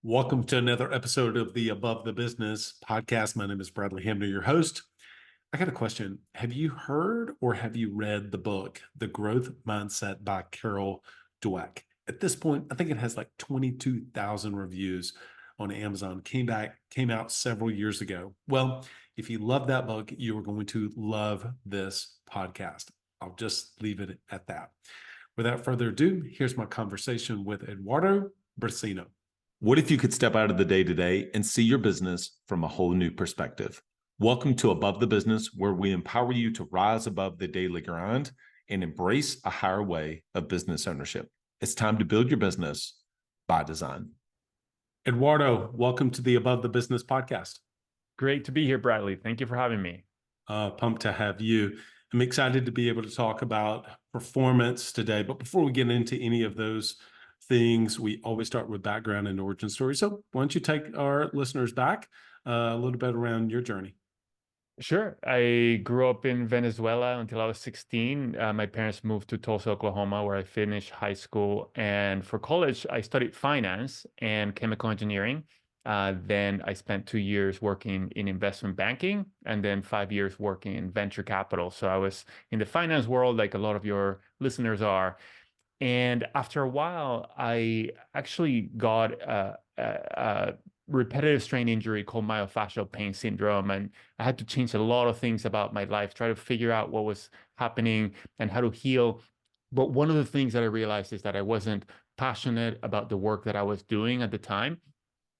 Welcome to another episode of the Above the Business podcast. My name is Bradley Hamner, your host. I got a question. Have you heard or have you read the book, The Growth Mindset by Carol Dweck? At this point, I think it has like 22,000 reviews on Amazon. Came out several years ago. Well, if you love that book, you are going to love this podcast. I'll just leave it at that. Without further ado, here's my conversation with Eduardo Briceño. What if you could step out of the day-to-day and see your business from a whole new perspective? Welcome to Above the Business, where we empower you to rise above the daily grind and embrace a higher way of business ownership. It's time to build your business by design. Eduardo, welcome to the Above the Business podcast. Great to be here, Bradley. Thank you for having me. Pumped to have you. I'm excited to be able to talk about performance today. But before we get into any of those things, we always start with background and origin story. So why don't you take our listeners back a little bit around your journey? Sure. I grew up in Venezuela until I was 16. My parents moved to Tulsa, Oklahoma, where I finished high school. And for college, I studied finance and chemical engineering. Then I spent 2 years working in investment banking and then 5 years working in venture capital. So I was in the finance world, like a lot of your listeners are. And after a while, I actually got a repetitive strain injury called myofascial pain syndrome. And I had to change a lot of things about my life, try to figure out what was happening and how to heal. But one of the things that I realized is that I wasn't passionate about the work that I was doing at the time.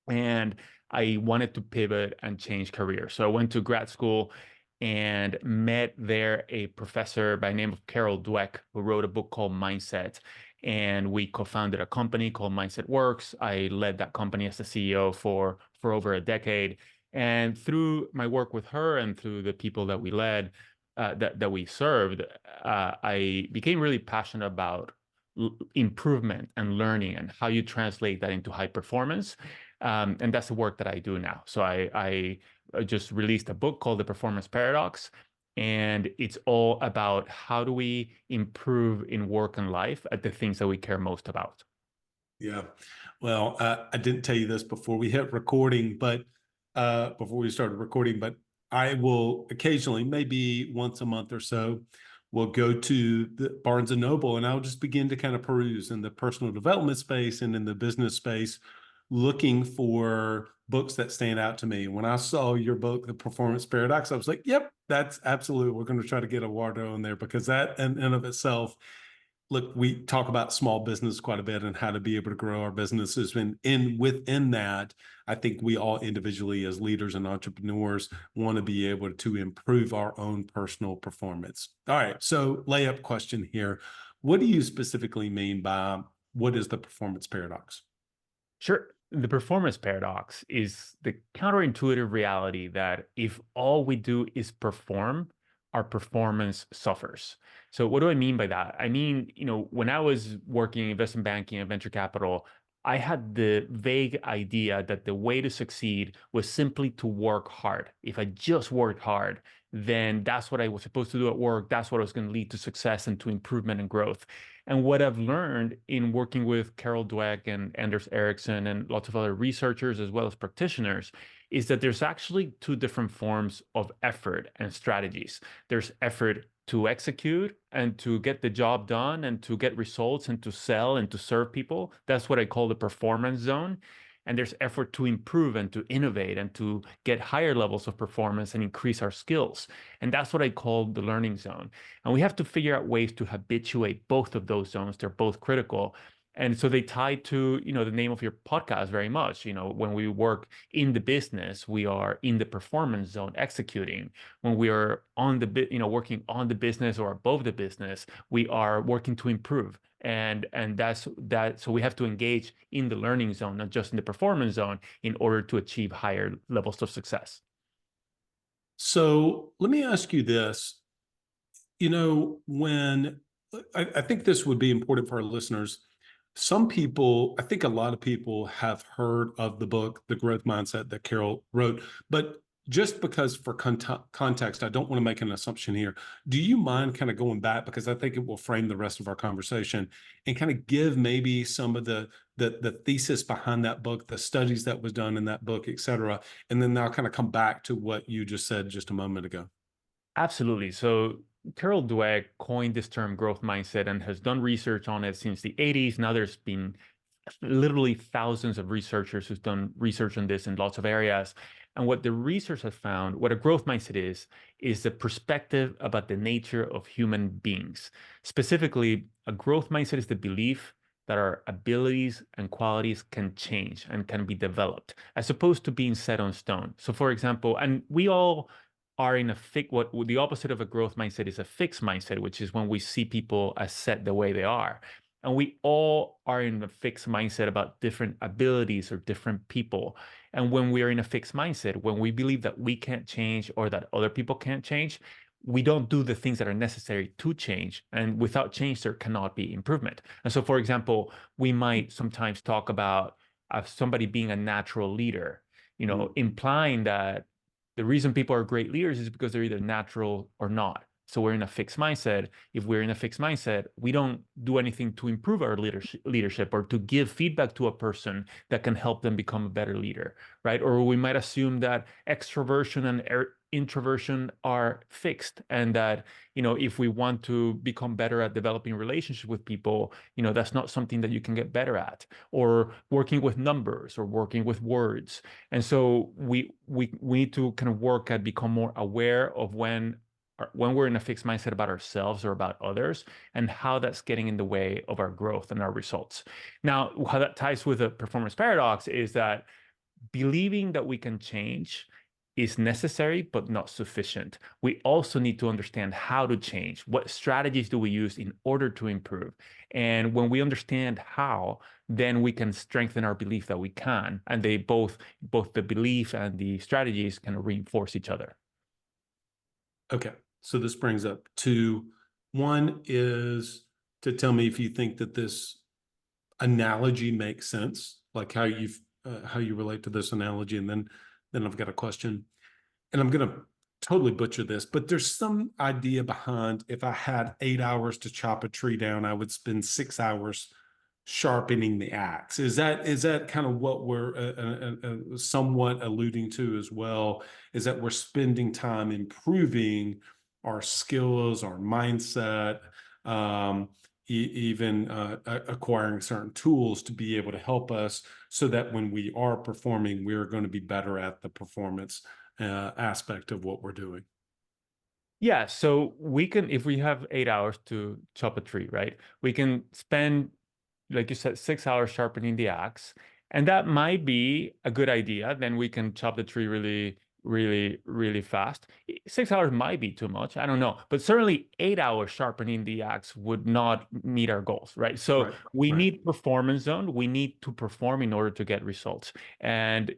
And I wanted to pivot and change careers. So I went to grad school and met there a professor by the name of Carol Dweck, who wrote a book called Mindset. And we co-founded a company called Mindset Works. I led that company as the CEO for over a decade. And through my work with her and through the people that we led, that we served, I became really passionate about improvement and learning and how you translate that into high performance. And that's the work that I do now. So I just released a book called The Performance Paradox, and it's all about how do we improve in work and life at the things that we care most about. Yeah. Well, I didn't tell you this before we hit recording, but before we started recording, but I will occasionally, maybe once a month or so, will go to the Barnes and Noble, and I'll just begin to kind of peruse in the personal development space and in the business space, looking for books that stand out to me. When I saw your book, The Performance Paradox, I was like, yep, that's absolutely, we're going to try to get Eduardo in there, because that in and of itself, look, we talk about small business quite a bit and how to be able to grow our businesses. And within that, I think we all individually as leaders and entrepreneurs want to be able to improve our own personal performance. All right, so layup question here. What do you specifically mean by what is the performance paradox? Sure. The performance paradox is the counterintuitive reality that if all we do is perform, our performance suffers. So what do I mean by that? I mean, when I was working in investment banking and venture capital, I had the vague idea that the way to succeed was simply to work hard. If I just worked hard, then that's what I was supposed to do at work. That's what was going to lead to success and to improvement and growth. And what I've learned in working with Carol Dweck and Anders Ericsson and lots of other researchers as well as practitioners is that there's actually two different forms of effort and strategies. There's effort to execute and to get the job done and to get results and to sell and to serve people. That's what I call the performance zone. And there's effort to improve and to innovate and to get higher levels of performance and increase our skills. And that's what I call the learning zone. And we have to figure out ways to habituate both of those zones. They're both critical. And so they tie to, the name of your podcast very much. When we work in the business, we are in the performance zone executing. When we are on the, working on the business or above the business, we are working to improve. And that's that. So we have to engage in the learning zone, not just in the performance zone, in order to achieve higher levels of success. So let me ask you this. When I think this would be important for our listeners. Some people, I think a lot of people have heard of the book, The Growth Mindset, that Carol wrote, but just because for context, I don't want to make an assumption here. Do you mind kind of going back, because I think it will frame the rest of our conversation, and kind of give maybe some of the thesis behind that book, the studies that was done in that book, et cetera, and then I'll kind of come back to what you just said just a moment ago. Absolutely. So Carol Dweck coined this term growth mindset and has done research on it since the 80s. Now there's been literally thousands of researchers who've done research on this in lots of areas. And what the research has found, what a growth mindset is the perspective about the nature of human beings. Specifically, a growth mindset is the belief that our abilities and qualities can change and can be developed, as opposed to being set on stone. So for example, and we all are in a what the opposite of a growth mindset is a fixed mindset, which is when we see people as set the way they are. And we all are in a fixed mindset about different abilities or different people. And when we are in a fixed mindset, when we believe that we can't change or that other people can't change, we don't do the things that are necessary to change. And without change, there cannot be improvement. And so, for example, we might sometimes talk about somebody being a natural leader, implying that the reason people are great leaders is because they're either natural or not. So we're in a fixed mindset. If we're in a fixed mindset, we don't do anything to improve our leadership or to give feedback to a person that can help them become a better leader, right? Or we might assume that extroversion and introversion are fixed, and that, if we want to become better at developing relationships with people, that's not something that you can get better at, or working with numbers or working with words. And so we need to kind of work at become more aware of when we're in a fixed mindset about ourselves or about others, and how that's getting in the way of our growth and our results. Now, how that ties with the performance paradox is that believing that we can change is necessary, but not sufficient. We also need to understand how to change. What strategies do we use in order to improve? And when we understand how, then we can strengthen our belief that we can. And they both the belief and the strategies kind of reinforce each other. Okay. So this brings up two. One is to tell me if you think that this analogy makes sense, like how you relate to this analogy, and then I've got a question, and I'm going to totally butcher this, but there's some idea behind, if I had 8 hours to chop a tree down, I would spend 6 hours sharpening the axe. Is that kind of what we're somewhat alluding to as well? Is that we're spending time improving our skills, our mindset, even acquiring certain tools to be able to help us, so that when we are performing, we're going to be better at the performance aspect of what we're doing. Yeah, so we can, if we have 8 hours to chop a tree, right? We can spend, like you said, 6 hours sharpening the axe, and that might be a good idea. Then we can chop the tree really, really, really fast. 6 hours might be too much. I don't know, but certainly 8 hours sharpening the axe would not meet our goals, right? So we need performance zone. We need to perform in order to get results. And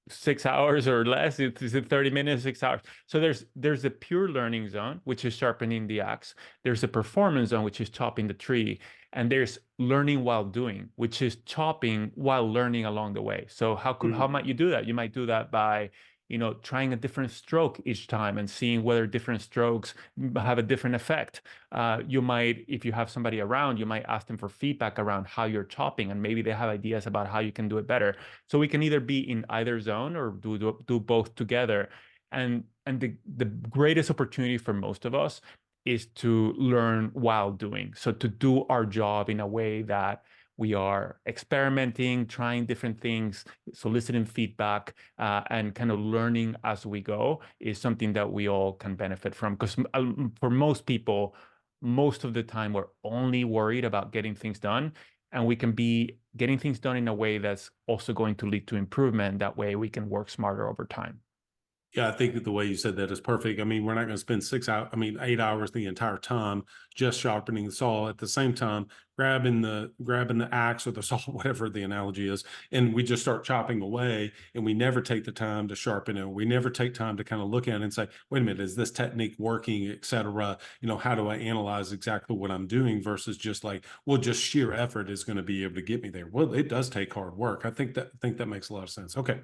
6 hours or less, it's 30 minutes, 6 hours. So there's a pure learning zone, which is sharpening the axe. There's a performance zone, which is chopping the tree. And there's learning while doing, which is chopping while learning along the way. So how might you do that? You might do that by trying a different stroke each time and seeing whether different strokes have a different effect. You might, if you have somebody around, you might ask them for feedback around how you're chopping, and maybe they have ideas about how you can do it better. So we can either be in either zone or do both together. And the greatest opportunity for most of us is to learn while doing. So to do our job in a way that we are experimenting, trying different things, soliciting feedback, and kind of learning as we go is something that we all can benefit from. Because for most people, most of the time, we're only worried about getting things done. And we can be getting things done in a way that's also going to lead to improvement. That way we can work smarter over time. Yeah, I think that the way you said that is perfect. I mean, we're not going to spend 8 hours the entire time just sharpening the saw. At the same time, grabbing the axe or the saw, whatever the analogy is, and we just start chopping away, and we never take the time to sharpen it. We never take time to kind of look at it and say, wait a minute, is this technique working, et cetera? How do I analyze exactly what I'm doing, versus just like, well, just sheer effort is going to be able to get me there. Well, it does take hard work. I think that makes a lot of sense. Okay.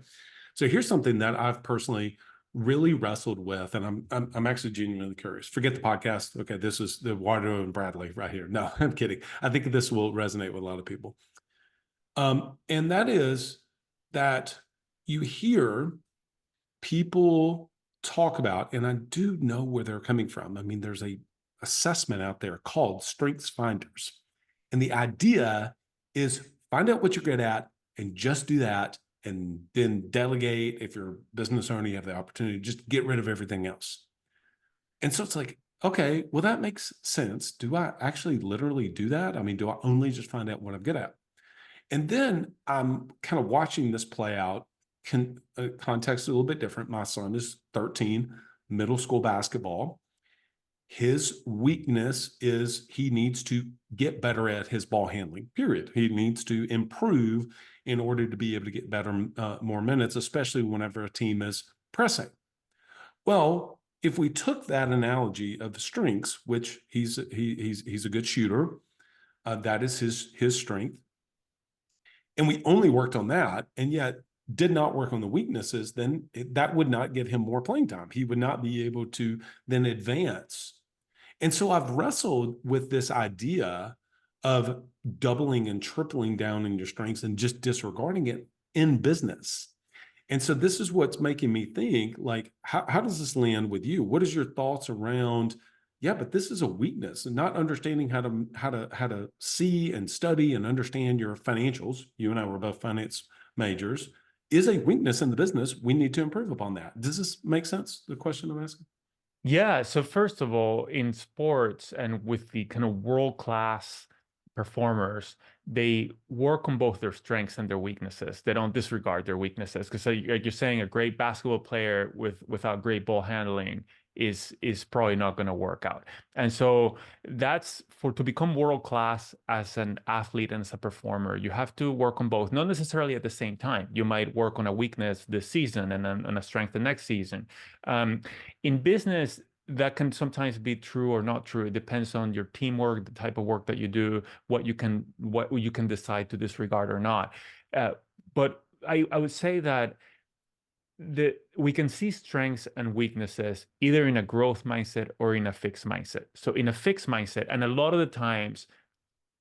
So here's something that I've personally really wrestled with, and I'm actually genuinely curious. Forget the podcast. Okay, this is the Eduardo and Bradley right here. No, I'm kidding. I think this will resonate with a lot of people. And that is that you hear people talk about, and I do know where they're coming from. I mean, there's a assessment out there called Strengths Finders. And the idea is find out what you're good at and just do that. And then delegate. If you're a business owner, you have the opportunity to just get rid of everything else. And so it's like, okay, well, that makes sense. Do I actually literally do that? I mean, do I only just find out what I'm good at? And then I'm kind of watching this play out. Context a little bit different. My son is 13, middle school basketball. His weakness is he needs to get better at his ball handling, period. He needs to improve in order to be able to get better, more minutes, especially whenever a team is pressing. Well, if we took that analogy of the strengths, which he's a good shooter, that is his strength, and we only worked on that, and yet did not work on the weaknesses, then that would not give him more playing time. He would not be able to then advance. And so I've wrestled with this idea of doubling and tripling down in your strengths and just disregarding it in business. And so this is what's making me think, like, how does this land with you? What is your thoughts around, yeah, but this is a weakness, and not understanding how to see and study and understand your financials. You and I were both finance majors, is a weakness in the business. We need to improve upon that. Does this make sense? The question I'm asking? Yeah. So first of all, in sports and with the kind of world-class performers, they work on both their strengths and their weaknesses. They don't disregard their weaknesses. Because like you're saying, a great basketball player without great ball handling is probably not going to work out. And so that's to become world-class as an athlete and as a performer, you have to work on both, not necessarily at the same time. You might work on a weakness this season and then on a strength the next season. In business, that can sometimes be true or not true. It depends on your teamwork, the type of work that you do, what you can decide to disregard or not. But I would say that we can see strengths and weaknesses either in a growth mindset or in a fixed mindset. So in a fixed mindset, and a lot of the times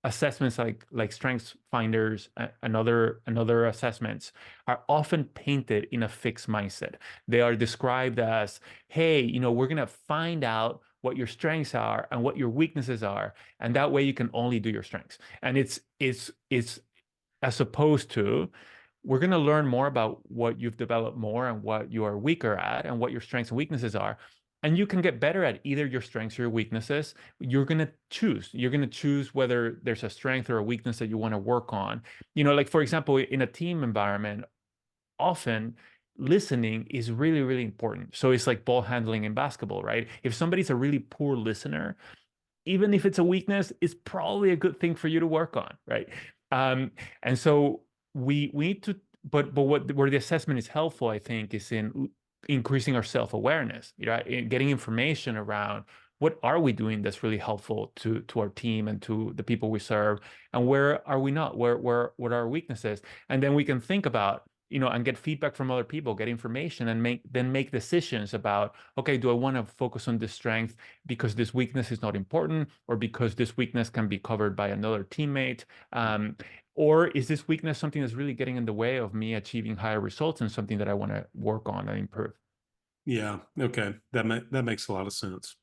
assessments like strengths finders and other assessments are often painted in a fixed mindset. They are described as, hey, we're going to find out what your strengths are and what your weaknesses are, and that way you can only do your strengths. And it's as opposed to, we're going to learn more about what you've developed more and what you are weaker at and what your strengths and weaknesses are. And you can get better at either your strengths or your weaknesses. You're going to choose whether there's a strength or a weakness that you want to work on. Like, for example, in a team environment, often listening is really, really important. So it's like ball handling in basketball, right? If somebody's a really poor listener, even if it's a weakness, it's probably a good thing for you to work on, right? And so we need to, but where the assessment is helpful, I think, is in increasing our self-awareness, getting information around what are we doing that's really helpful to our team and to the people we serve, and where are we not, what are our weaknesses, and then we can think about, and get feedback from other people, get information, and make decisions about, okay, do I want to focus on this strength because this weakness is not important, or because this weakness can be covered by another teammate? Or is this weakness something that's really getting in the way of me achieving higher results and something that I want to work on and improve? Yeah. Okay. That makes a lot of sense.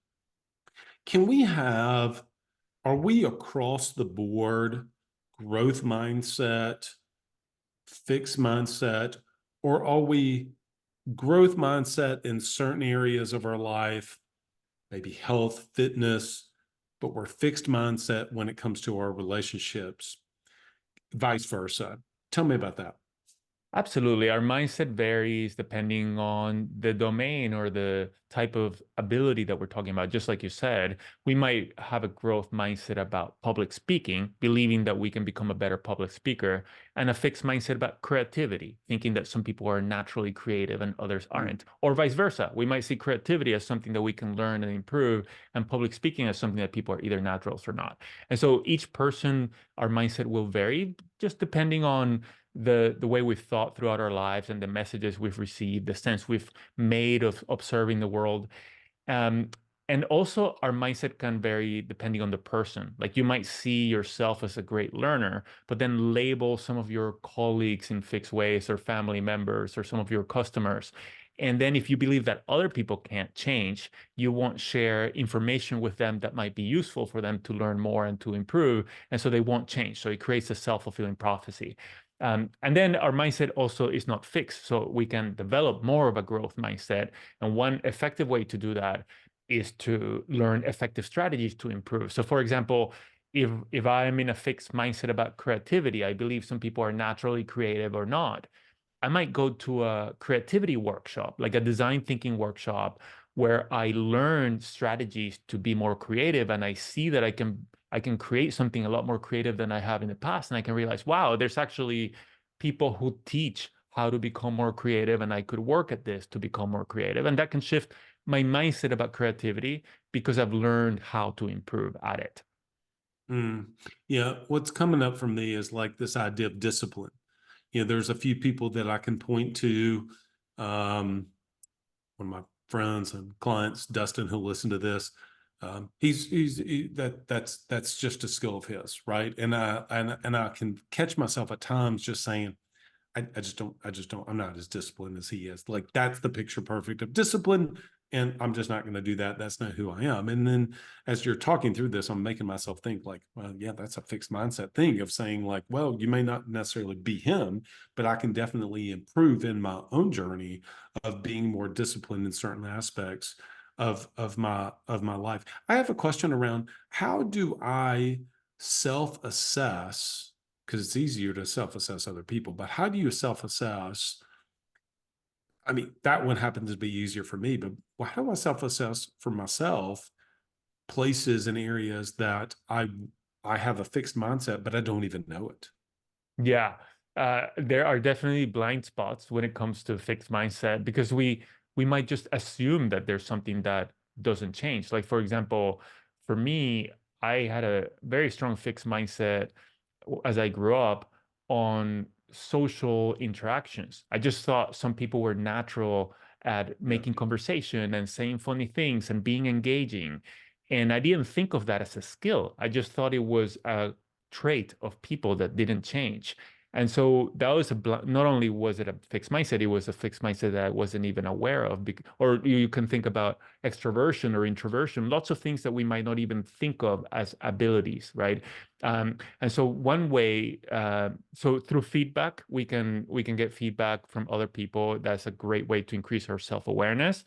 Are we across the board growth mindset, fixed mindset, or are we growth mindset in certain areas of our life, maybe health, fitness, but we're fixed mindset when it comes to our relationships, vice versa? Tell me about that. Absolutely. Our mindset varies depending on the domain or the type of ability that we're talking about. Just like you said, we might have a growth mindset about public speaking, believing that we can become a better public speaker, and a fixed mindset about creativity, thinking that some people are naturally creative and others aren't, or vice versa. We might see creativity as something that we can learn and improve, and public speaking as something that people are either naturals or not. And so each person, our mindset will vary just depending on the way we've thought throughout our lives and the messages we've received, the sense we've made of observing the world. Um, and also our mindset can vary depending on the person. Like you might see yourself as a great learner, but then label some of your colleagues in fixed ways, or family members, or some of your customers. And then if you believe that other people can't change, you won't share information with them that might be useful for them to learn more and to improve. And so they won't change. So it creates a self-fulfilling prophecy. And then our mindset also is not fixed. So we can develop more of a growth mindset. And one effective way to do that is to learn effective strategies to improve. So for example, if I'm in a fixed mindset about creativity, I believe some people are naturally creative or not, I might go to a creativity workshop, like a design thinking workshop, where I learn strategies to be more creative, and I see that I can create something a lot more creative than I have in the past, and I can realize, wow, there's actually people who teach how to become more creative, and I could work at this to become more creative, and that can shift my mindset about creativity because I've learned how to improve at it. Yeah, what's coming up for me is like this idea of discipline. There's a few people that I can point to. One of my friends and clients, Dustin, who'll listen to this. That's just a skill of his, right? And I can catch myself at times just saying, I just don't, I'm not as disciplined as he is. Like that's the picture perfect of discipline. And I'm just not going to do that. That's not who I am. And then as you're talking through this, I'm making myself think like, well, yeah, that's a fixed mindset thing of saying like, well, you may not necessarily be him, but I can definitely improve in my own journey of being more disciplined in certain aspects of my life. I have a question around how do I self-assess, because it's easier to self-assess other people, but how do you self-assess? I mean, that one happens to be easier for me, but how do I self-assess for myself places and areas that I have a fixed mindset, but I don't even know it? Yeah, there are definitely blind spots when it comes to fixed mindset, because we might just assume that there's something that doesn't change. Like for example, for me, I had a very strong fixed mindset as I grew up on social interactions. I just thought some people were natural at Yeah. making conversation and saying funny things and being engaging. And I didn't think of that as a skill. I just thought it was a trait of people that didn't change. And so that was not only was it a fixed mindset, it was a fixed mindset that I wasn't even aware of. Or you can think about extroversion or introversion, lots of things that we might not even think of as abilities, right? And so one way, so through feedback, we can get feedback from other people. That's a great way to increase our self-awareness.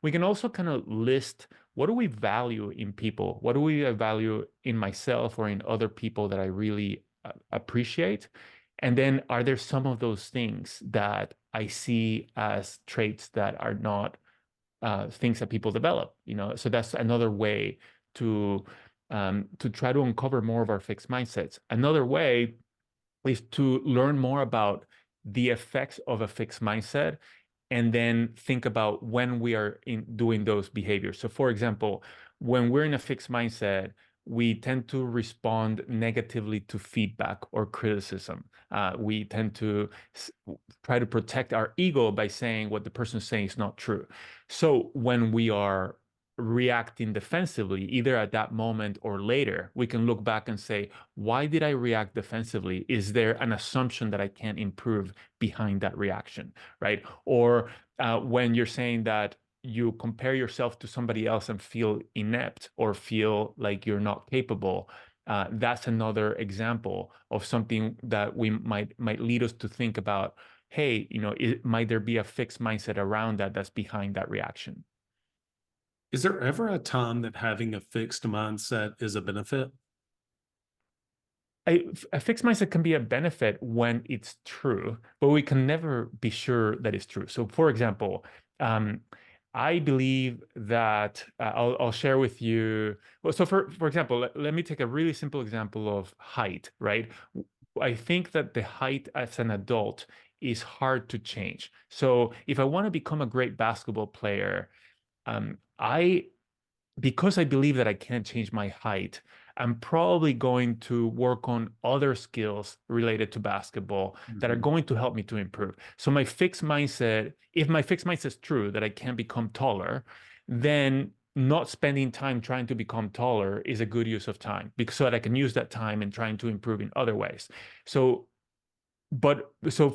We can also kind of list, what do we value in people? What do we value in myself or in other people that I really appreciate? And then are there some of those things that I see as traits that are not things that people develop? So that's another way to try to uncover more of our fixed mindsets. Another way is to learn more about the effects of a fixed mindset, and then think about when we are doing those behaviors. So for example, when we're in a fixed mindset, we tend to respond negatively to feedback or criticism. We tend to try to protect our ego by saying what the person is saying is not true. So when we are reacting defensively, either at that moment or later, we can look back and say, why did I react defensively? Is there an assumption that I can't improve behind that reaction, right? Or when you're saying that you compare yourself to somebody else and feel inept or feel like you're not capable, that's another example of something that we might lead us to think about, hey, might there be a fixed mindset around that that's behind that reaction? Is there ever a time that having a fixed mindset is a benefit? A fixed mindset can be a benefit when it's true, but we can never be sure that it's true. So, for example, I believe that I'll share with you. Well, so for example, let me take a really simple example of height, right? I think that the height as an adult is hard to change. So, if I want to become a great basketball player, I because I believe that I can't change my height, I'm probably going to work on other skills related to basketball that are going to help me to improve. So my fixed mindset, if my fixed mindset is true that I can become taller, then not spending time trying to become taller is a good use of time, because so that I can use that time in trying to improve in other ways. So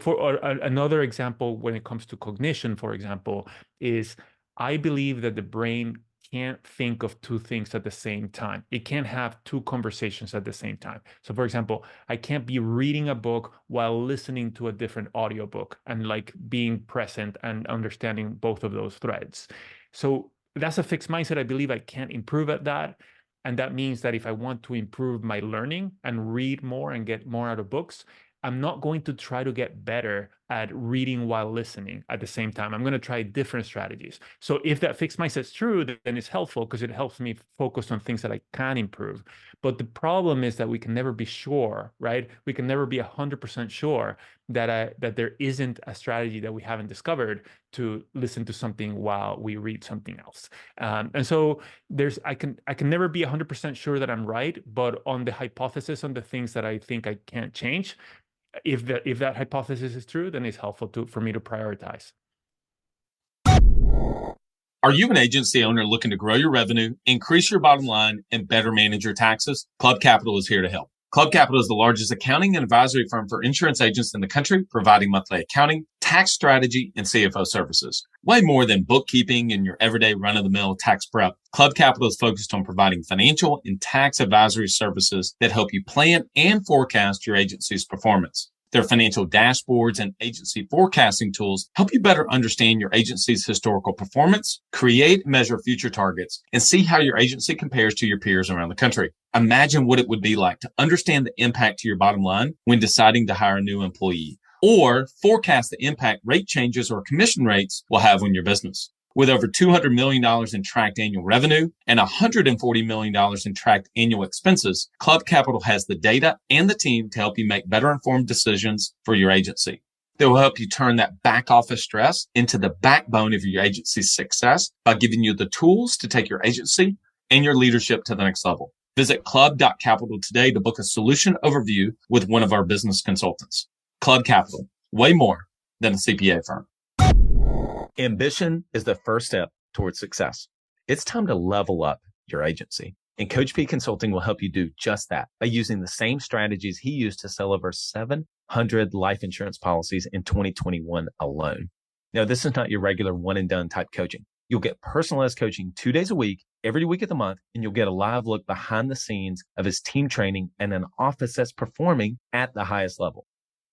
for another example, when it comes to cognition, for example, is I believe that the brain can't think of two things at the same time. It can't have two conversations at the same time. So for example, I can't be reading a book while listening to a different audiobook and like being present and understanding both of those threads. So that's a fixed mindset. I believe I can't improve at that. And that means that if I want to improve my learning and read more and get more out of books, I'm not going to try to get better at reading while listening at the same time. I'm going to try different strategies. So if that fixed mindset is true, then it's helpful because it helps me focus on things that I can improve. But the problem is that we can never be sure, right? We can never be 100% sure that there isn't a strategy that we haven't discovered to listen to something while we read something else. And so I can never be 100% sure that I'm right, but on the hypothesis, on the things that I think I can't change, if that hypothesis is true, then it's helpful for me to prioritize. Are you an agency owner looking to grow your revenue, increase your bottom line, and better manage your taxes? Club Capital is here to help. Club Capital is the largest accounting and advisory firm for insurance agents in the country, providing monthly accounting, tax strategy, and CFO services. Way more than bookkeeping and your everyday run-of-the-mill tax prep, Club Capital is focused on providing financial and tax advisory services that help you plan and forecast your agency's performance. Their financial dashboards and agency forecasting tools help you better understand your agency's historical performance, create and measure future targets, and see how your agency compares to your peers around the country. Imagine what it would be like to understand the impact to your bottom line when deciding to hire a new employee, or forecast the impact rate changes or commission rates will have on your business. With over $200 million in tracked annual revenue and $140 million in tracked annual expenses, Club Capital has the data and the team to help you make better informed decisions for your agency. They will help you turn that back office stress into the backbone of your agency's success by giving you the tools to take your agency and your leadership to the next level. Visit club.capital today to book a solution overview with one of our business consultants. Club Capital, way more than a CPA firm. Ambition is the first step towards success. It's time to level up your agency. And Coach P Consulting will help you do just that by using the same strategies he used to sell over 700 life insurance policies in 2021 alone. Now, this is not your regular one and done type coaching. You'll get personalized coaching 2 days a week, every week of the month, and you'll get a live look behind the scenes of his team training and an office that's performing at the highest level.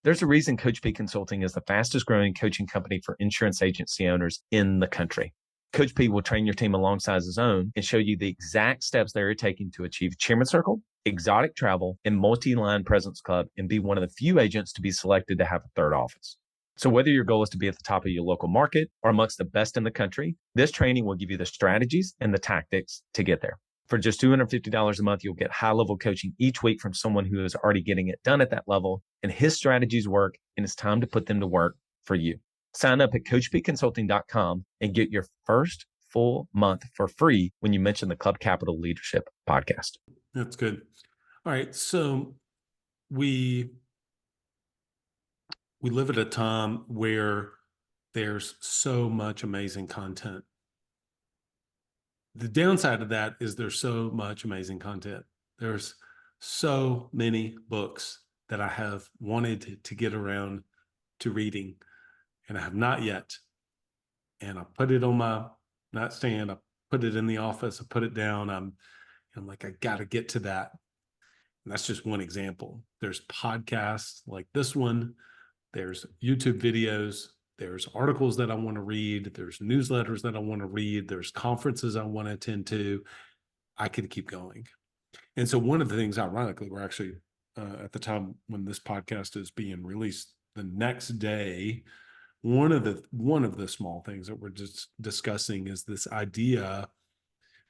There's a reason Coach P Consulting is the fastest growing coaching company for insurance agency owners in the country. Coach P will train your team alongside his own and show you the exact steps they're taking to achieve Chairman Circle, exotic travel, and multi-line presence club, and be one of the few agents to be selected to have a third office. So whether your goal is to be at the top of your local market or amongst the best in the country, this training will give you the strategies and the tactics to get there. For just $250 a month, you'll get high-level coaching each week from someone who is already getting it done at that level, and his strategies work, and it's time to put them to work for you. Sign up at coachpconsulting.com and get your first full month for free when you mention the Club Capital Leadership Podcast. That's good. All right. So we live at a time where there's so much amazing content. The downside of that is there's so much amazing content. There's so many books that I have wanted to get around to reading, and I have not yet. And I put it on my nightstand. I put it in the office. I put it down. I'm like, I got to get to that. And that's just one example. There's podcasts like this one. There's YouTube videos. There's articles that I want to read. There's newsletters that I want to read. There's conferences I want to attend to. I could keep going. And so one of the things, ironically, we're actually at the time when this podcast is being released, the next day, one of the small things that we're just discussing is this idea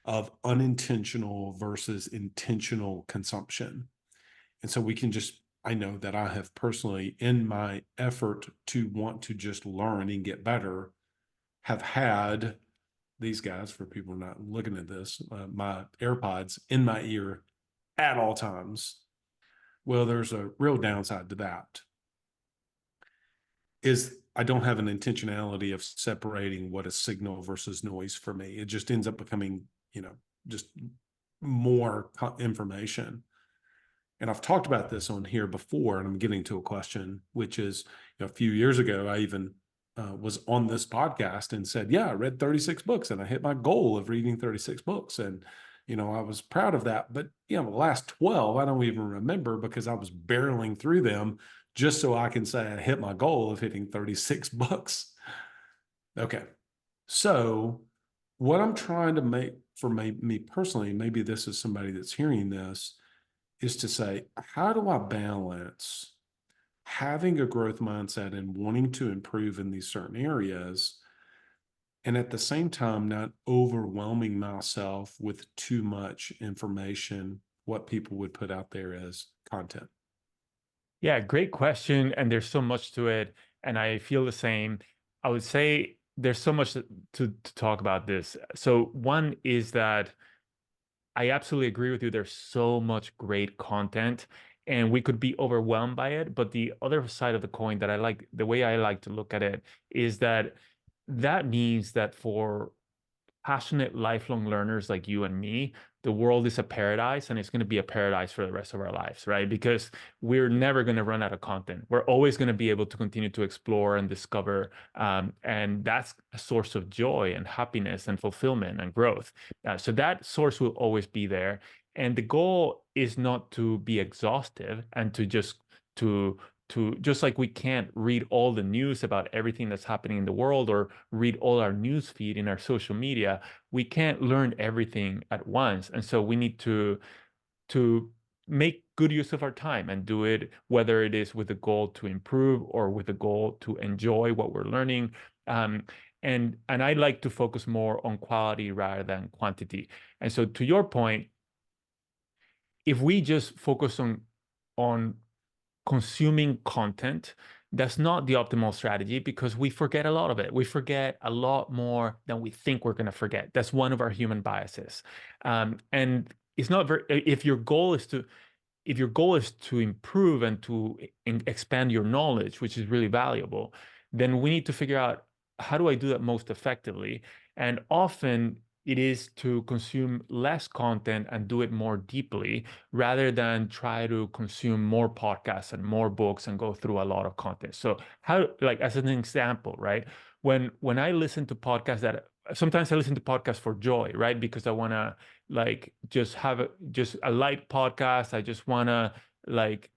of unintentional versus intentional consumption. And so we can just, I know that I have personally, in my effort to want to just learn and get better, have had these guys, for people not looking at this, my AirPods in my ear at all times. Well, there's a real downside to that. Is I don't have an intentionality of separating what is signal versus noise for me. It just ends up becoming, just more information. And I've talked about this on here before, and I'm getting to a question, which is, a few years ago, I even was on this podcast and said, yeah, I read 36 books and I hit my goal of reading 36 books. And, I was proud of that. But, the last 12, I don't even remember because I was barreling through them just so I can say I hit my goal of hitting 36 books. Okay. So what I'm trying to make for me personally, maybe this is somebody that's hearing this, is to say, how do I balance having a growth mindset and wanting to improve in these certain areas, and at the same time, not overwhelming myself with too much information, what people would put out there as content? Yeah, great question. And there's so much to it. And I feel the same. I would say there's so much to talk about this. So one is that I absolutely agree with you. There's so much great content and we could be overwhelmed by it. But the other side of the coin that I like, the way I like to look at it is that means that for passionate lifelong learners like you and me, the world is a paradise and it's going to be a paradise for the rest of our lives, right? Because we're never going to run out of content. We're always going to be able to continue to explore and discover. And that's a source of joy and happiness and fulfillment and growth. So that source will always be there. And the goal is not to be exhaustive and to just like we can't read all the news about everything that's happening in the world or read all our news feed in our social media, we can't learn everything at once. And so we need to make good use of our time and do it, whether it is with the goal to improve or with the goal to enjoy what we're learning. And I like to focus more on quality rather than quantity. And so to your point, if we just focus on consuming content, that's not the optimal strategy because we forget a lot of it. We forget a lot more than we think we're going to forget. That's one of our human biases. And it's not very, if your goal is to improve and to expand your knowledge, which is really valuable, then we need to figure out, how do I do that most effectively? And often it is to consume less content and do it more deeply rather than try to consume more podcasts and more books and go through a lot of content. So like as an example, right? When I listen to podcasts, sometimes I listen to podcasts for joy, right? Because I want to like just have just a light podcast. I just want to like,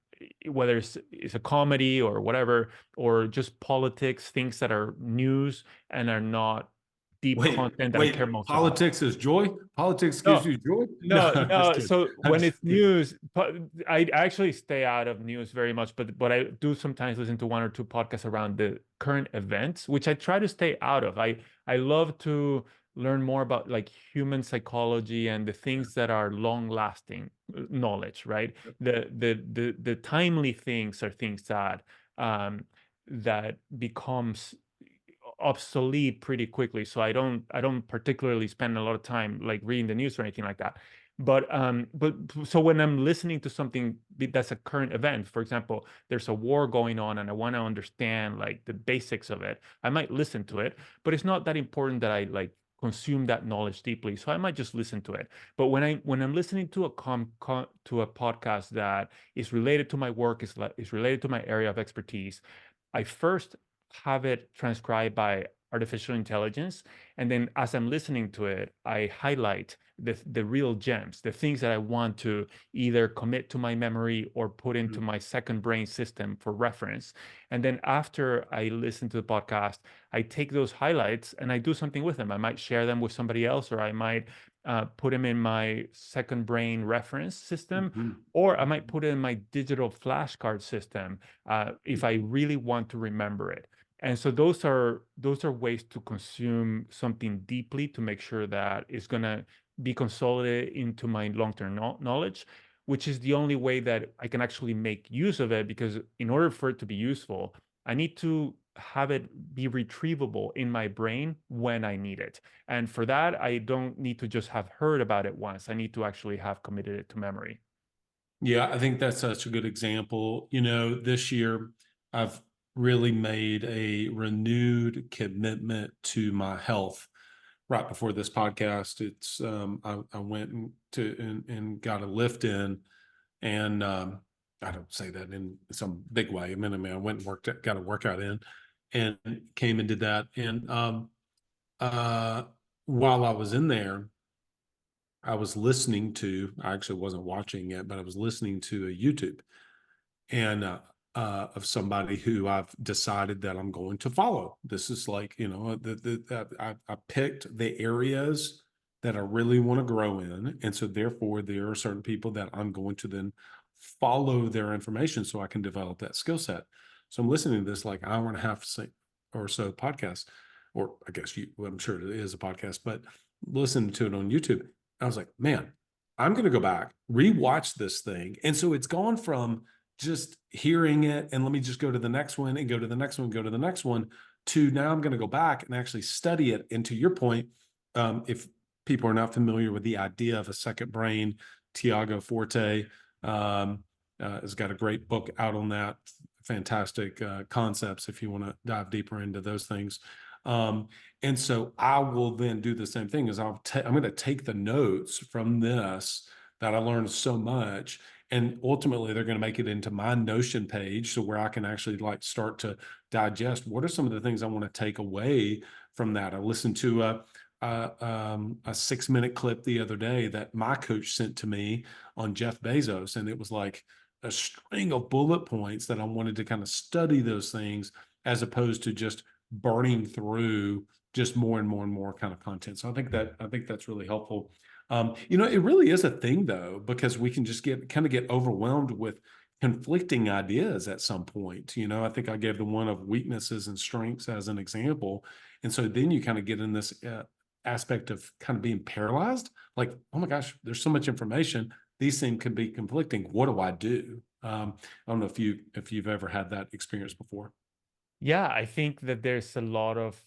whether it's a comedy or whatever, or just politics, things that are news and are not deep content that I care most about. Politics is joy? Politics gives you joy? No. So when it's news, I actually stay out of news very much, but I do sometimes listen to one or two podcasts around the current events, which I try to stay out of. I love to learn more about like human psychology and the things that are long-lasting knowledge, right? The timely things are things that that becomes obsolete pretty quickly. So I don't particularly spend a lot of time like reading the news or anything like that. But so when I'm listening to something that's a current event, for example, there's a war going on and I want to understand like the basics of it, I might listen to it, but it's not that important that I like consume that knowledge deeply. So I might just listen to it. But when I'm listening to a podcast that is related to my work, is related to my area of expertise, I first have it transcribed by artificial intelligence. And then as I'm listening to it, I highlight the real gems, the things that I want to either commit to my memory or put into my second brain system for reference. And then after I listen to the podcast, I take those highlights and I do something with them. I might share them with somebody else, or I might put them in my second brain reference system, or I might put it in my digital flashcard system if I really want to remember it. And so those are ways to consume something deeply to make sure that it's going to be consolidated into my long-term knowledge, which is the only way that I can actually make use of it. Because in order for it to be useful, I need to have it be retrievable in my brain when I need it. And for that, I don't need to just have heard about it once. I need to actually have committed it to memory. Yeah, I think that's such a good example. This year I've really made a renewed commitment to my health. Right before this podcast, I went and got a lift in, and I don't say that in some big way. I went and got a workout in, and came and did that. And uh, while I was in there, I actually wasn't watching it, but I was listening to a YouTube and of somebody who I've decided that I'm going to follow. This is like, I picked the areas that I really want to grow in. And so therefore there are certain people that I'm going to then follow their information so I can develop that skill set. So I'm listening to this like hour and a half or so podcast, or I guess I'm sure it is a podcast, but listen to it on YouTube. I was like, man, I'm going to go back, rewatch this thing. And so it's gone from just hearing it and let me just go to the next one and go to the next one, go to the next one, to now I'm going to go back and actually study it. And to your point, if people are not familiar with the idea of a second brain, Tiago Forte has got a great book out on that. Fantastic concepts if you want to dive deeper into those things. And so I will then do the same thing as I'm going to take the notes from this that I learned so much, and ultimately they're going to make it into my Notion page, so where I can actually like start to digest what are some of the things I want to take away from that. I listened to a 6-minute clip the other day that my coach sent to me on Jeff Bezos, and it was like a string of bullet points that I wanted to kind of study those things as opposed to just burning through just more and more and more kind of content. So I think that's really helpful. It really is a thing though, because we can just get overwhelmed with conflicting ideas at some point. I think I gave the one of weaknesses and strengths as an example. And so then you kind of get in this aspect of kind of being paralyzed, like, oh my gosh, there's so much information. These things can be conflicting. What do I do? I don't know if you've ever had that experience before. Yeah, I think that there's a lot of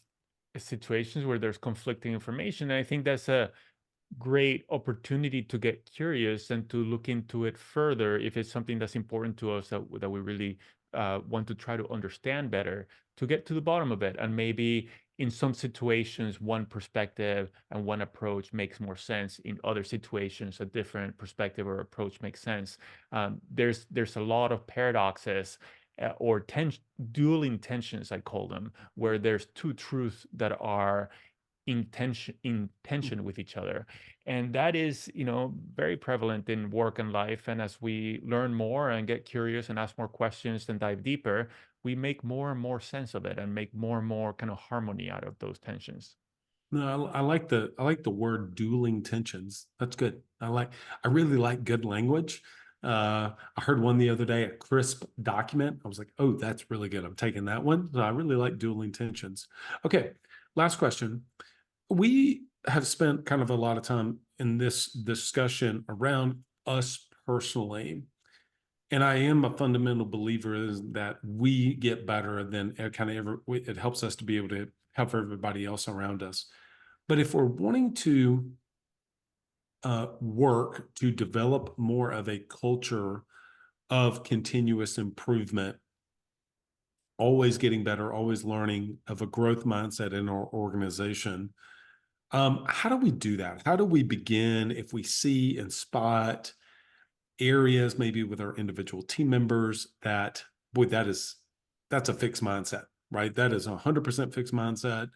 situations where there's conflicting information. And I think that's a great opportunity to get curious and to look into it further if it's something that's important to us that we really want to try to understand better, to get to the bottom of it. And maybe in some situations, one perspective and one approach makes more sense. In other situations, a different perspective or approach makes sense. There's a lot of paradoxes or dueling tensions, I call them, where there's two truths that are in tension with each other, and that is very prevalent in work and life. And as we learn more and get curious and ask more questions and dive deeper, we make more and more sense of it and make more and more kind of harmony out of those tensions. No, I like the word dueling tensions. That's good. I really like good language. I heard one the other day, a crisp document. I was like, oh, that's really good. I'm taking that one. So I really like dueling tensions. Okay, last question. We have spent kind of a lot of time in this discussion around us personally. And I am a fundamental believer is that we get better than it helps us to be able to help everybody else around us. But if we're wanting to work to develop more of a culture of continuous improvement, always getting better, always learning, of a growth mindset in our organization, how do we do that? How do we begin if we see and spot areas maybe with our individual team members that, boy, that's a fixed mindset, right? That is 100% fixed mindset.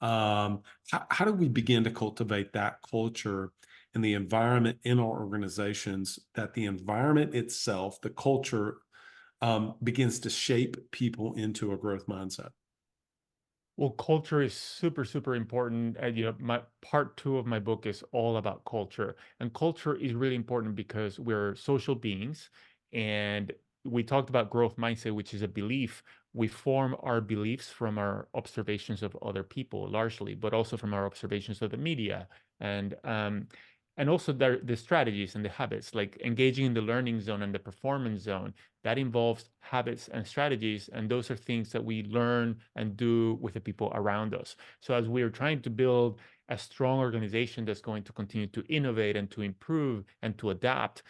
How do we begin to cultivate that culture and the environment in our organizations, that the environment itself, the culture, begins to shape people into a growth mindset? Well, culture is super, super important. And, my part 2 of my book is all about culture. And culture is really important because we're social beings. And we talked about growth mindset, which is a belief. We form our beliefs from our observations of other people largely, but also from our observations of the media. And And also the strategies and the habits, like engaging in the learning zone and the performance zone, that involves habits and strategies. And those are things that we learn and do with the people around us. So as we are trying to build a strong organization that's going to continue to innovate and to improve and to adapt,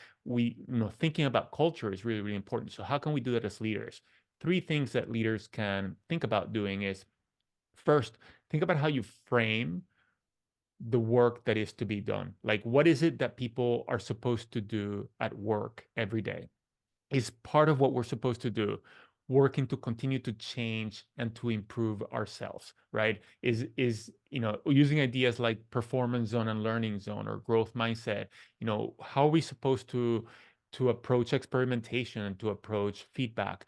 thinking about culture is really, really important. So how can we do that as leaders? 3 things that leaders can think about doing is, first, think about how you frame the work that is to be done. Like, what is it that people are supposed to do at work every day? Is part of what we're supposed to do working to continue to change and to improve ourselves, right? Is using ideas like performance zone and learning zone or growth mindset. How are we supposed to approach experimentation and to approach feedback?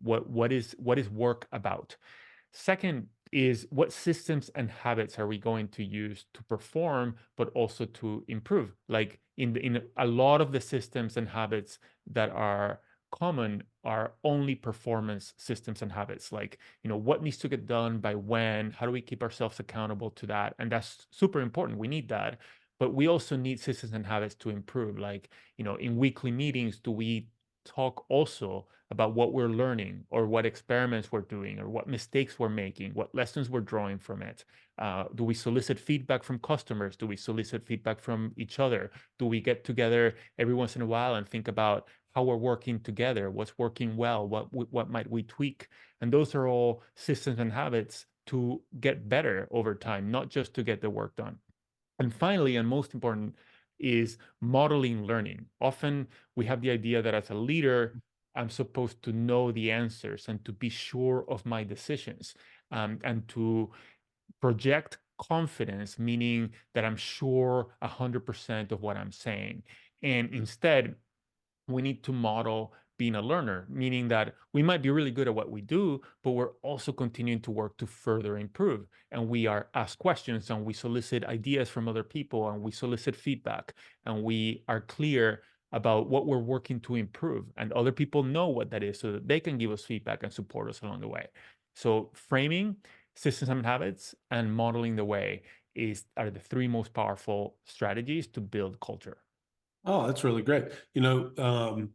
What is work about? Second is, what systems and habits are we going to use to perform, but also to improve? Like in a lot of the systems and habits that are common are only performance systems and habits. Like, what needs to get done by when, how do we keep ourselves accountable to that? And that's super important. We need that. But we also need systems and habits to improve. Like, in weekly meetings, do we talk also about what we're learning or what experiments we're doing or what mistakes we're making, what lessons we're drawing from it? Do we solicit feedback from customers? Do we solicit feedback from each other? Do we get together every once in a while and think about how we're working together? What's working well? What might we tweak? And those are all systems and habits to get better over time, not just to get the work done. And finally, and most important, is modeling learning. Often we have the idea that as a leader, I'm supposed to know the answers and to be sure of my decisions, and to project confidence, meaning that I'm sure 100% of what I'm saying. And instead, we need to model being a learner, meaning that we might be really good at what we do, but we're also continuing to work to further improve. And we are asked questions and we solicit ideas from other people and we solicit feedback and we are clear about what we're working to improve. And other people know what that is so that they can give us feedback and support us along the way. So framing, systems and habits, and modeling the way are the 3 most powerful strategies to build culture. Oh, that's really great. Well,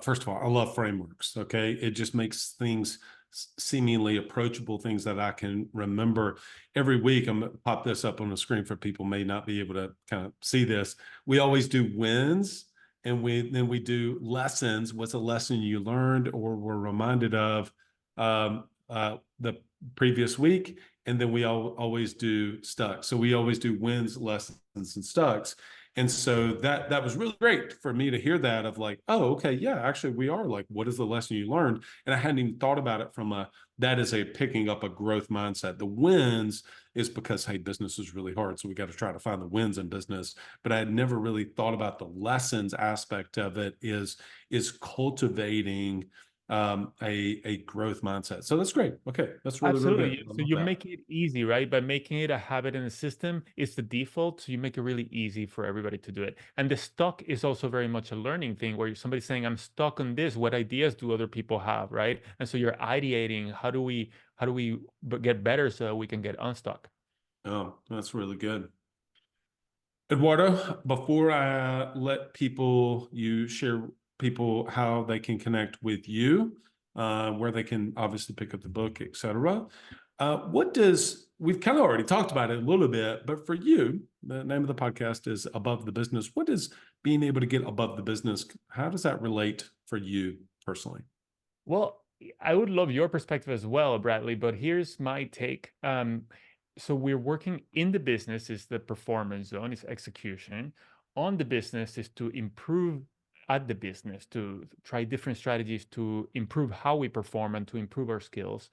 first of all, I love frameworks. Okay. It just makes things seemingly approachable, things that I can remember every week. I'm going to pop this up on the screen for people who may not be able to kind of see this. We always do wins, and then we do lessons. What's a lesson you learned or were reminded of the previous week? And then we always do stuck. So we always do wins, lessons, and stucks. And so that was really great for me to hear that, of like, oh, okay, yeah, actually we are, like, what is the lesson you learned? And I hadn't even thought about it from that is a picking up a growth mindset. The wins is because, hey, business is really hard, so we got to try to find the wins in business. But I had never really thought about the lessons aspect of it is cultivating a growth mindset. So that's great. Okay, that's really, really Absolutely. good. I So love you that. make it easy, right? By making it a habit in the system, it's the default. So you make it really easy for everybody to do it. And the stuck is also very much a learning thing where somebody's saying, I'm stuck on this. What ideas do other people have, right? And so you're ideating, how do we get better so we can get unstuck? Oh, that's really good. Eduardo, before I let you share people how they can connect with you, where they can obviously pick up the book, etc. We've kind of already talked about it a little bit, but for you, the name of the podcast is Above the Business. What is being able to get above the business? How does that relate for you personally? Well, I would love your perspective as well, Bradley, but here's my take. So we're working in the business is the performance zone, is execution. On the business is to improve at the business, to try different strategies to improve how we perform and to improve our skills.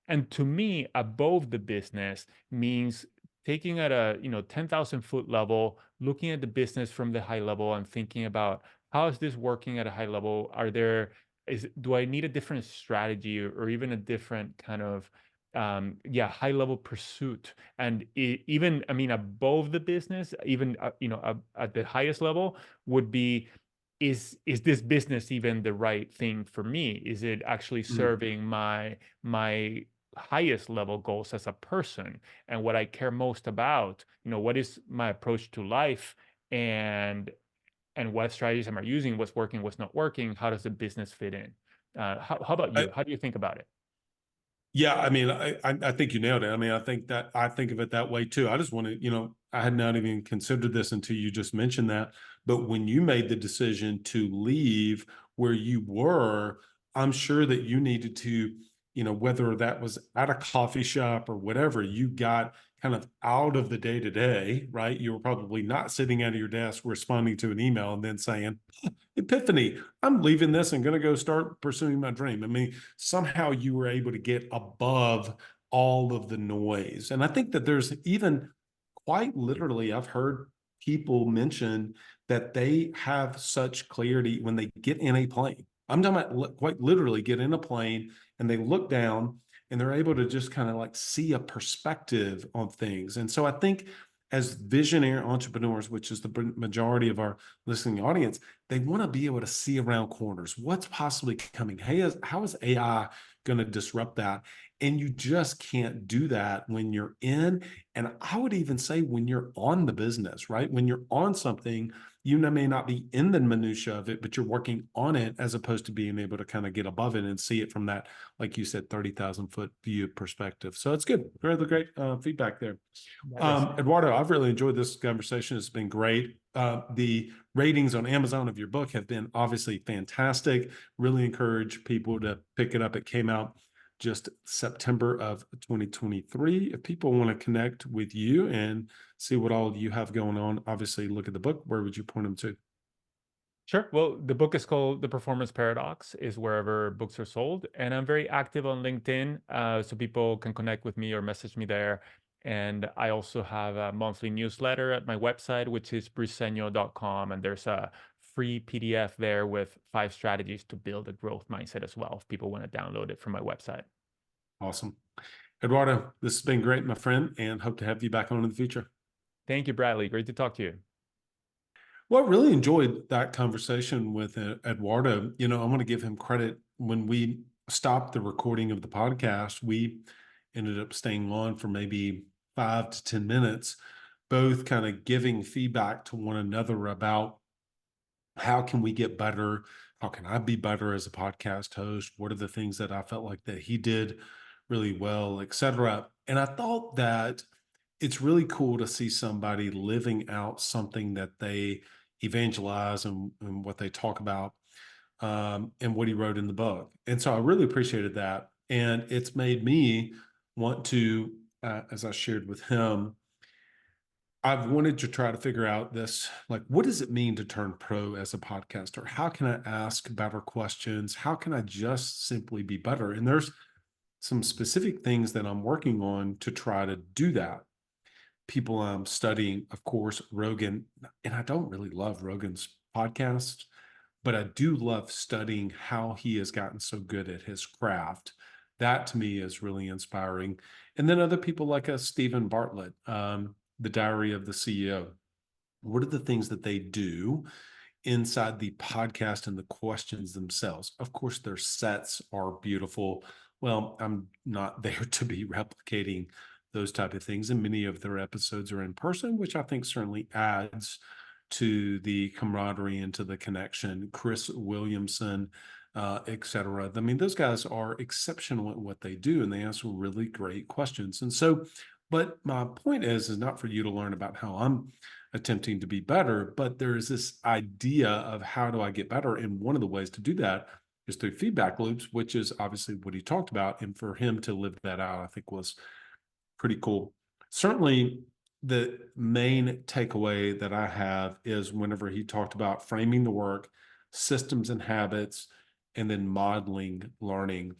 And to me, above the business means taking at a 10,000-foot level, looking at the business from the high level and thinking about, how is this working at a high level? Do I need a different strategy or even a different kind of high level pursuit? And even, I mean, above the business, even at the highest level would be, is this business even the right thing for me? Is it actually serving my highest level goals as a person and what I care most about, what is my approach to life, and what strategies am I using, what's working, what's not working, how does the business fit in? How about you? How do you think about it? Yeah, I mean, I think you nailed it. I mean, I think of it that way too. I just want to, I had not even considered this until you just mentioned that. But when you made the decision to leave where you were, I'm sure that you needed to, whether that was at a coffee shop or whatever, you got kind of out of the day to day, right? You were probably not sitting at your desk responding to an email and then saying, epiphany, I'm leaving this and going to go start pursuing my dream. I mean, somehow you were able to get above all of the noise. And I think that there's even quite literally, I've heard people mention that they have such clarity when they get in a plane. I'm talking about quite literally get in a plane and they look down and they're able to just kind of like see a perspective on things. And so I think as visionary entrepreneurs, which is the majority of our listening audience, they want to be able to see around corners. What's possibly coming? Hey, how is AI going to disrupt that? And you just can't do that when you're in, and I would even say when you're on the business, right? When you're on something, you may not be in the minutia of it, but you're working on it as opposed to being able to kind of get above it and see it from that, like you said, 30,000 foot view perspective. So it's good. Really great feedback there. Eduardo, I've really enjoyed this conversation. It's been great. The ratings on Amazon of your book have been obviously fantastic. Really encourage people to pick it up. It came out just September of 2023. If people want to connect with you and see what all you have going on, obviously look at the book. Where would you point them to? Sure. Well, the book is called The Performance Paradox, is wherever books are sold. And I'm very active on LinkedIn, so people can connect with me or message me there. And I also have a monthly newsletter at my website, which is briceño.com. And there's a free PDF there with 5 strategies to build a growth mindset as well, if people want to download it from my website. Awesome. Eduardo, this has been great, my friend, and hope to have you back on in the future. Thank you, Bradley. Great to talk to you. Well, I really enjoyed that conversation with Eduardo. I want to give him credit. When we stopped the recording of the podcast, we ended up staying on for maybe 5 to 10 minutes, both kind of giving feedback to one another about how can we get better? How can I be better as a podcast host? What are the things that I felt like that he did really well, et cetera? And I thought that it's really cool to see somebody living out something that they evangelize and what they talk about, and what he wrote in the book. And so I really appreciated that. And it's made me want to, as I shared with him, I've wanted to try to figure out this, like, what does it mean to turn pro as a podcaster? How can I ask better questions? How can I just simply be better? And there's some specific things that I'm working on to try to do that. People I'm studying, of course, Rogan, and I don't really love Rogan's podcast, but I do love studying how he has gotten so good at his craft. That to me is really inspiring. And then other people like Stephen Bartlett, The Diary of the CEO. What are the things that they do inside the podcast and the questions themselves? Of course, their sets are beautiful. Well, I'm not there to be replicating those type of things. And many of their episodes are in person, which I think certainly adds to the camaraderie and to the connection. Chris Williamson, et cetera. I mean, those guys are exceptional at what they do, and they answer really great questions. And so, but my point is not for you to learn about how I'm attempting to be better, but there is this idea of how do I get better? And one of the ways to do that is through feedback loops, which is obviously what he talked about. And for him to live that out, I think was pretty cool. Certainly, the main takeaway that I have is whenever he talked about framing the work, systems and habits, and then modeling learning.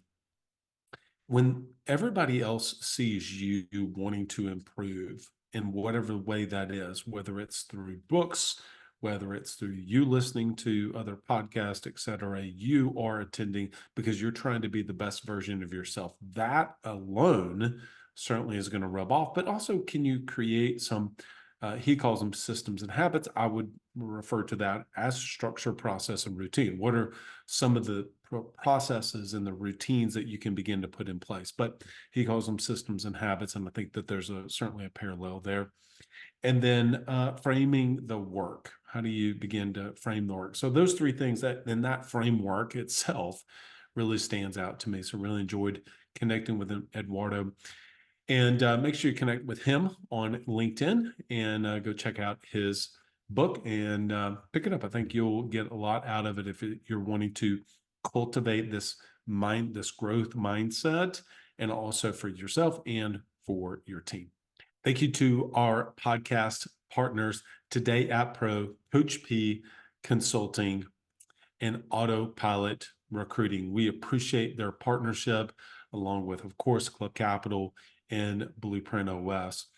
When everybody else sees you wanting to improve in whatever way that is, whether it's through books, whether it's through you listening to other podcasts, et cetera, you are attending because you're trying to be the best version of yourself. That alone certainly is going to rub off, but also can you create some, he calls them systems and habits. I would refer to that as structure, process, and routine. What are some of the processes and the routines that you can begin to put in place. But he calls them systems and habits, and I think that there's certainly a parallel there. And then framing the work. How do you begin to frame the work? So those three things, that framework itself really stands out to me. So really enjoyed connecting with Eduardo. And make sure you connect with him on LinkedIn and go check out his book and pick it up. I think you'll get a lot out of it if you're wanting to cultivate this growth mindset, and also for yourself and for your team. Thank you to our podcast partners, Today App Pro, Coach P Consulting, and Autopilot Recruiting. We appreciate their partnership, along with, of course, Club Capital and Blueprint OS.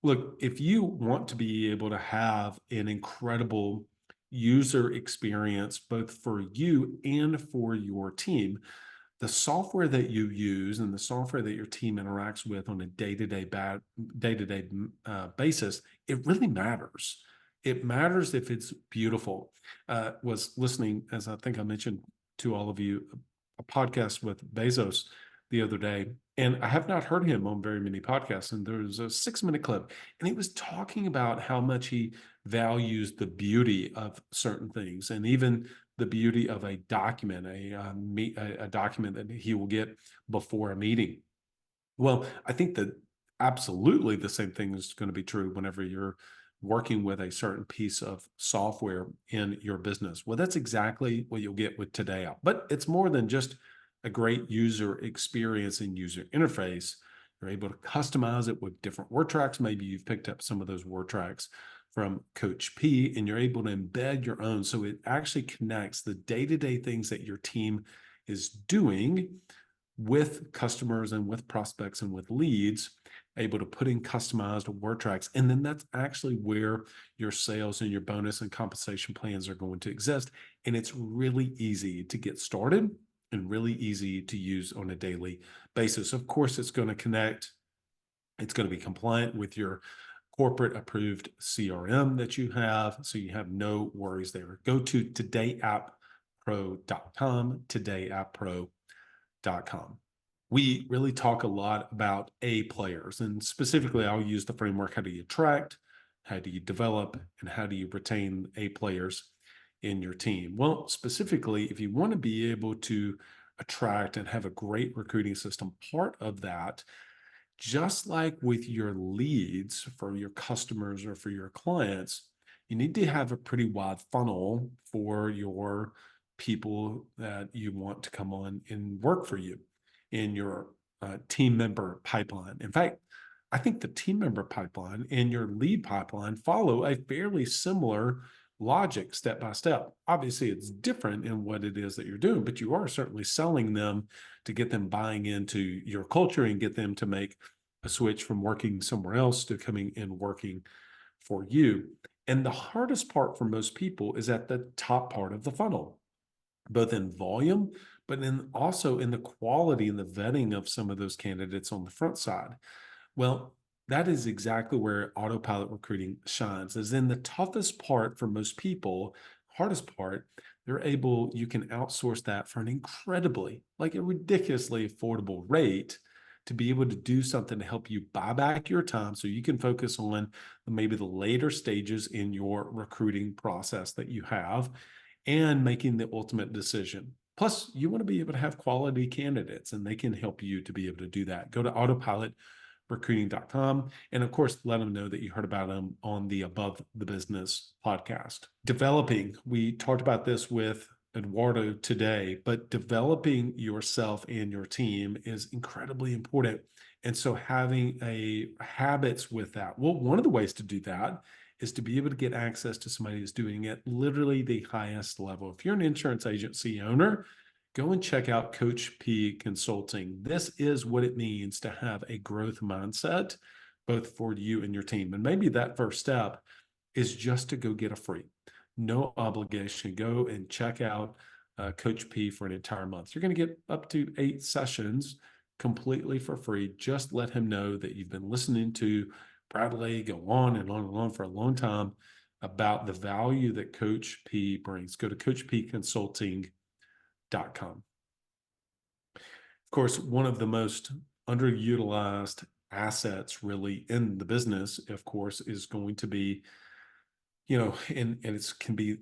Look, if you want to be able to have an incredible user experience, both for you and for your team, the software that you use and the software that your team interacts with on a day-to-day basis, it really matters. It matters if it's beautiful. Was listening, as I think I mentioned to all of you, a podcast with Bezos the other day, and I have not heard him on very many podcasts. And there was a 6-minute clip, and he was talking about how much he values the beauty of certain things, and even the beauty of a document, a document that he will get before a meeting. Well, I think that absolutely the same thing is going to be true whenever you're working with a certain piece of software in your business. Well, that's exactly what you'll get with Today Out. But it's more than just a great user experience and user interface. You're able to customize it with different word tracks. Maybe you've picked up some of those word tracks from Coach P, and you're able to embed your own. So it actually connects the day-to-day things that your team is doing with customers and with prospects and with leads, able to put in customized word tracks. And then that's actually where your sales and your bonus and compensation plans are going to exist. And it's really easy to get started and really easy to use on a daily basis. Of course, it's going to connect. It's going to be compliant with your corporate approved CRM that you have, so you have no worries there. Go to todayappro.com, todayappro.com. We really talk a lot about A players, and specifically I'll use the framework: how do you attract, how do you develop, and how do you retain A players in your team? Well, specifically, if you want to be able to attract and have a great recruiting system, part of that, just like with your leads for your customers or for your clients, you need to have a pretty wide funnel for your people that you want to come on and work for you in your team member pipeline. In fact, I think the team member pipeline and your lead pipeline follow a fairly similar logic step by step. Obviously, it's different in what it is that you're doing, but you are certainly selling them to get them buying into your culture and get them to make a switch from working somewhere else to coming and working for you. And the hardest part for most people is at the top part of the funnel, both in volume, but then also in the quality and the vetting of some of those candidates on the front side. Well, that is exactly where autopilot recruiting shines, is in the toughest part for most people, hardest part. You can outsource that for an incredibly, like a ridiculously affordable rate, to be able to do something to help you buy back your time so you can focus on maybe the later stages in your recruiting process that you have and making the ultimate decision. Plus, you want to be able to have quality candidates, and they can help you to be able to do that. Go to autopilotrecruiting.com, and of course, let them know that you heard about them on the Above the Business podcast. Developing, we talked about this with Eduardo today, but developing yourself and your team is incredibly important. And so having habits with that. Well, one of the ways to do that is to be able to get access to somebody who's doing it literally the highest level. If you're an insurance agency owner, go and check out Coach P Consulting. This is what it means to have a growth mindset, both for you and your team. And maybe that first step is just to go get a free, no obligation. Go and check out Coach P for an entire month. You're going to get up to 8 sessions completely for free. Just let him know that you've been listening to Bradley go on and on and on for a long time about the value that Coach P brings. Go to coachpconsulting.com. Of course, one of the most underutilized assets really in the business, of course, is going to be, and it can be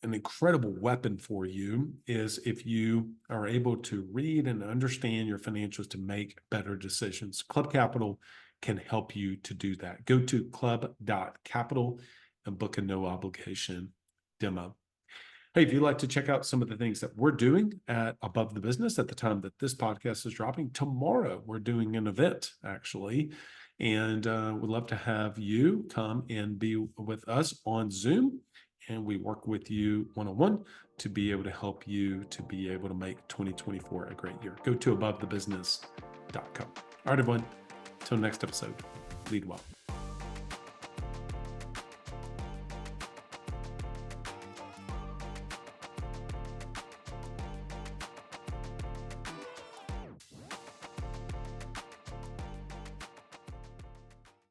an incredible weapon for you, is if you are able to read and understand your financials to make better decisions. Club Capital can help you to do that. Go to club.capital and book a no obligation demo. Hey, if you'd like to check out some of the things that we're doing at Above the Business at the time that this podcast is dropping, tomorrow we're doing an event actually, and we'd love to have you come and be with us on Zoom, and we work with you one-on-one to be able to help you to be able to make 2024 a great year. Go to abovethebusiness.com. All right, everyone, until next episode, lead well.